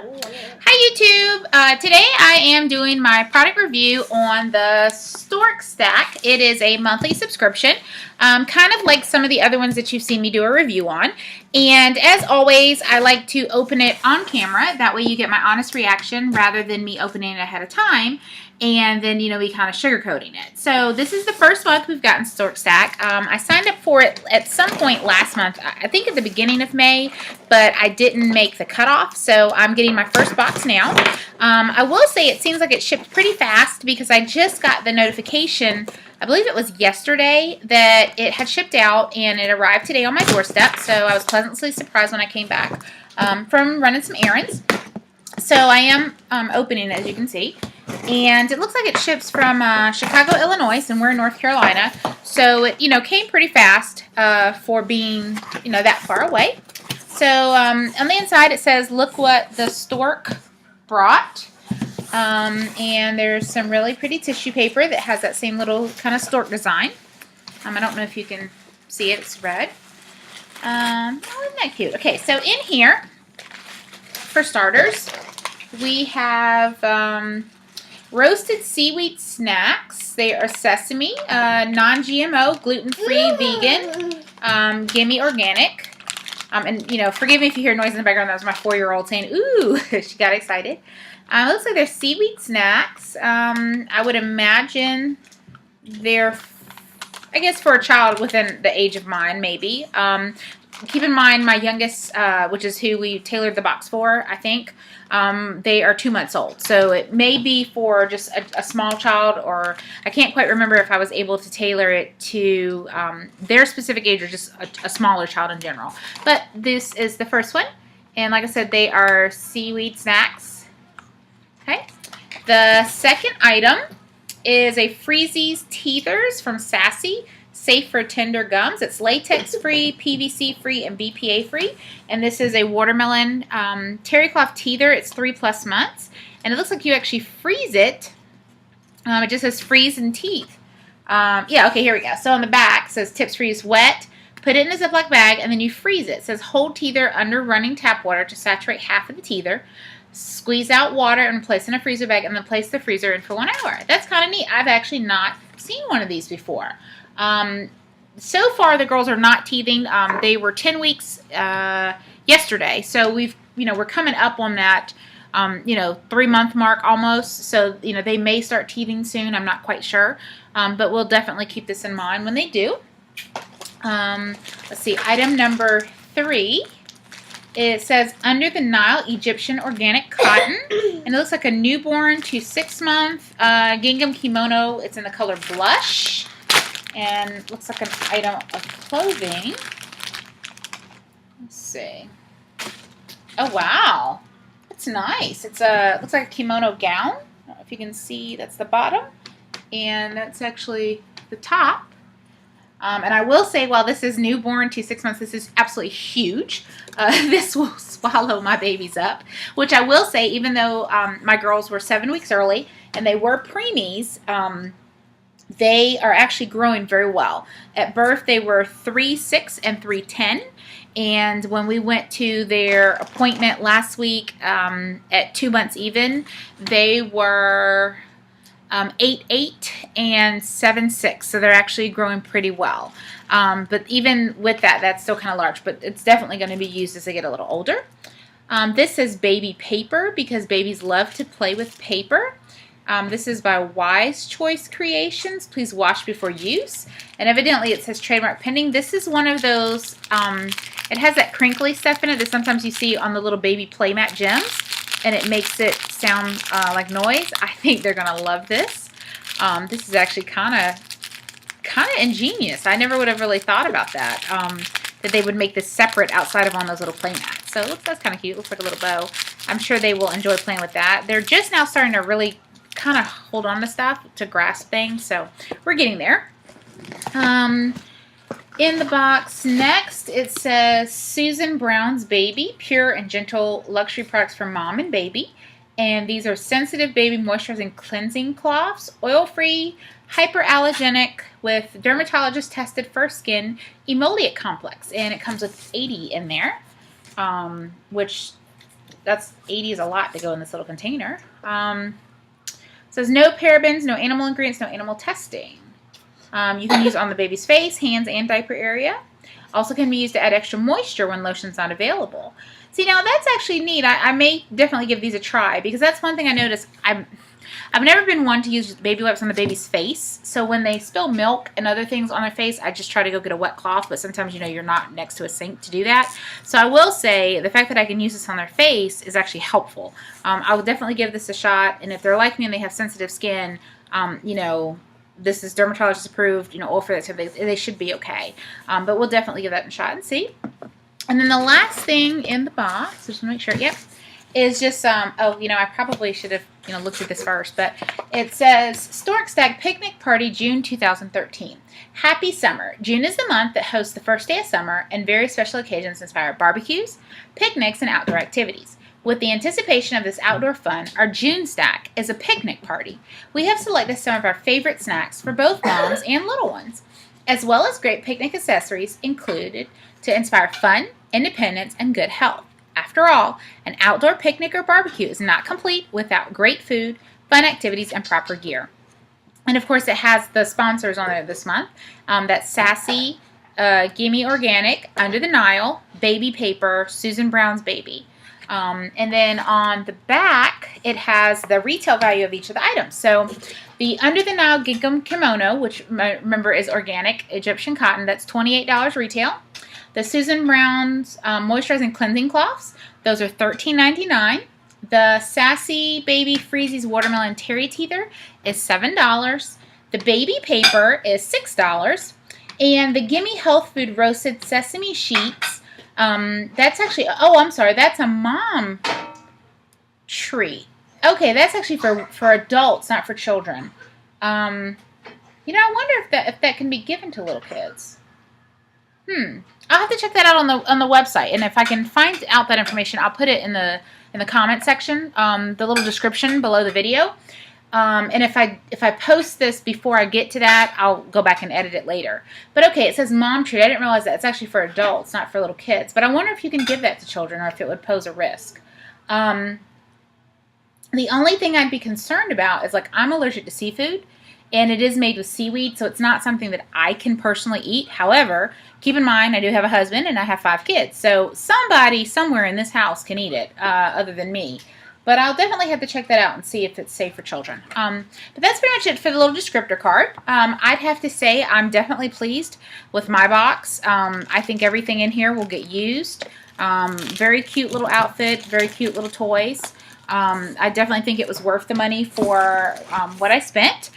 Hi YouTube! Today I am doing my product review on the Stork stack. It is a monthly subscription, kind of like some of the other ones that you've seen me do a review on. And as always, I like to open it on camera. That way you get my honest reaction rather than me opening it ahead of time and then, we kind of sugarcoating it. So this is the first month we've gotten Stork Stack. I signed up for it at some point last month, I think at the beginning of May, but I didn't make the cutoff, so I'm getting my first box now. I will say it seems like it shipped pretty fast because I just got the notification, I believe it was yesterday, that it had shipped out and it arrived today on my doorstep, so I was pleasantly surprised when I came back from running some errands. So I am opening it, as you can see. And it looks like it ships from Chicago, Illinois, and we're in North Carolina. So it, came pretty fast for being, that far away. So on the inside it says, "Look what the Stork brought." And there's some really pretty tissue paper that has that same little kind of stork design. I don't know if you can see it. It's red. Oh, isn't that cute? Okay, so in here, for starters, we have roasted seaweed snacks. They are sesame, non-GMO, gluten-free, vegan, gimme organic. And, forgive me if you hear noise in the background. That was my 4-year-old saying, "Ooh," she got excited. It looks like they're seaweed snacks. I would imagine they're, I guess, for a child within the age of mine, maybe. Keep in mind, my youngest, which is who we tailored the box for, I think, they are 2 months old. So it may be for just a small child, or I can't quite remember if I was able to tailor it to their specific age or just a smaller child in general. But this is the first one. And like I said, they are seaweed snacks. Okay. The second item is a Freezies Teethers from Sassy. Safe for tender gums. It's latex-free, PVC-free, and BPA-free. And this is a watermelon terry cloth teether. It's 3+ months. And it looks like you actually freeze it. It just says freeze and teeth. Yeah, okay, here we go. So on the back it says tips freeze wet. Put it in a Ziploc bag, and then you freeze it. It says hold teether under running tap water to saturate half of the teether. Squeeze out water and place in a freezer bag, and then place the freezer in for 1 hour. That's kind of neat. I've actually not seen one of these before. So far the girls are not teething. They were 10 weeks yesterday, so we're coming up on that 3-month mark almost. So they may start teething soon. I'm not quite sure, but we'll definitely keep this in mind when they do. Let's see, item number 3. It says Under the Nile Egyptian Organic Cotton, and it looks like a newborn to 6-month gingham kimono. It's in the color blush. And looks like an item of clothing. Let's see. Oh, wow. That's nice. It's looks like a kimono gown. I don't know if you can see, that's the bottom. And that's actually the top. And I will say, while this is newborn to 6 months, this is absolutely huge. This will swallow my babies up. Which I will say, even though my girls were 7 weeks early and they were preemies, they are actually growing very well. At birth, they were 3'6" and 3'10", and when we went to their appointment last week at 2 months even, they were 8'8" and 7'6", so they're actually growing pretty well. But even with that, that's still kind of large, but it's definitely going to be used as they get a little older. This says baby paper because babies love to play with paper. This is by Wise Choice Creations. Please wash before use. And evidently it says trademark pending. This is one of those, it has that crinkly stuff in it that sometimes you see on the little baby playmat gems. And it makes it sound like noise. I think they're going to love this. This is actually kind of ingenious. I never would have really thought about that. That they would make this separate outside of on those little playmats. So that's kind of cute. It looks like a little bow. I'm sure they will enjoy playing with that. They're just now starting to really kind of hold on to stuff, to grasp things, so we're getting there. In the box next, it says Susan Brown's Baby, pure and gentle luxury products for mom and baby. And these are sensitive baby moisturizing cleansing cloths, oil-free, hyperallergenic, with dermatologist tested for skin emoliate complex. And it comes with 80 in there, which that's 80 is a lot to go in this little container. Says no parabens, no animal ingredients, no animal testing. You can use on the baby's face, hands, and diaper area. Also can be used to add extra moisture when lotion's not available. See, now that's actually neat. I may definitely give these a try because that's one thing I noticed. I've never been one to use baby wipes on the baby's face. So when they spill milk and other things on their face, I just try to go get a wet cloth. But sometimes, you know, you're not next to a sink to do that. So I will say the fact that I can use this on their face is actually helpful. I will definitely give this a shot. And if they're like me and they have sensitive skin, you know, this is dermatologist approved, you know, oil for that, so they should be okay. But we'll definitely give that a shot and see. And then the last thing in the box, just to make sure, yep, is just, oh, you know, I probably should have, you know, looked at this first, but it says Stork Stack Picnic Party June 2013. Happy summer. June is the month that hosts the first day of summer, and very special occasions inspire barbecues, picnics, and outdoor activities. With the anticipation of this outdoor fun, our June stack is a picnic party. We have selected some of our favorite snacks for both moms and little ones, as well as great picnic accessories included to inspire fun, independence, and good health. After all, an outdoor picnic or barbecue is not complete without great food, fun activities, and proper gear. And of course, it has the sponsors on it this month. That's Sassy, Gimme Organic, Under the Nile, Baby Paper, Susan Brown's Baby. And then on the back, it has the retail value of each of the items. So the Under the Nile Gingham Kimono, which remember is organic Egyptian cotton, that's $28 retail. The Susan Brown's Moisturizing Cleansing Cloths, those are $13.99. The Sassy Baby Freezies Watermelon Terry Teether is $7. The Baby Paper is $6. And the Gimme Health Food Roasted Sesame Sheets, that's actually, oh, I'm sorry, that's a mom treat. Okay, that's actually for adults, not for children. You know, I wonder if that can be given to little kids. I'll have to check that out on the website, and if I can find out that information, I'll put it in the comment section, the little description below the video. And if I post this before I get to that, I'll go back and edit it later. But okay, it says mom treat. I didn't realize that. It's actually for adults, not for little kids. But I wonder if you can give that to children or if it would pose a risk. The only thing I'd be concerned about is, like, I'm allergic to seafood, and it is made with seaweed, so it's not something that I can personally eat. However, keep in mind, I do have a husband and I have 5 kids, so somebody somewhere in this house can eat it other than me. But I'll definitely have to check that out and see if it's safe for children. But that's pretty much it for the little descriptor card. I'd have to say I'm definitely pleased with my box. I think everything in here will get used. Very cute little outfit, very cute little toys. I definitely think it was worth the money for what I spent.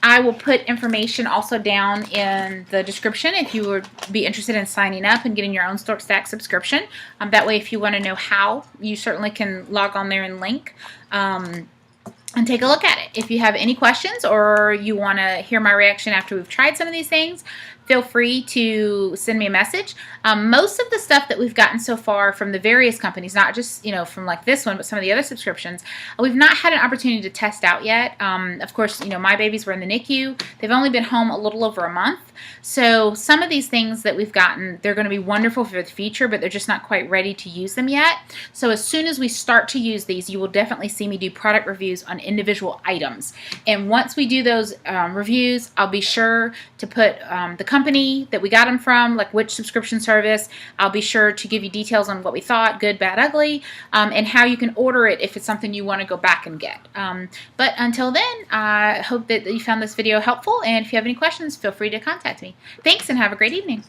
I will put information also down in the description if you would be interested in signing up and getting your own Stork Stack subscription. That way, if you want to know how, you certainly can log on there and link and take a look at it. If you have any questions or you want to hear my reaction after we've tried some of these things, feel free to send me a message. Most of the stuff that we've gotten so far from the various companies, not just, you know, from like this one, but some of the other subscriptions, we've not had an opportunity to test out yet. Of course, you know, my babies were in the NICU. They've only been home a little over a month. So some of these things that we've gotten, they're going to be wonderful for the future, but they're just not quite ready to use them yet. So as soon as we start to use these, you will definitely see me do product reviews on individual items. And once we do those reviews, I'll be sure to put the company that we got them from, like which subscription service. I'll be sure to give you details on what we thought, good, bad, ugly, and how you can order it if it's something you want to go back and get. But until then, I hope that you found this video helpful, and if you have any questions, feel free to contact me. Thanks, and have a great evening.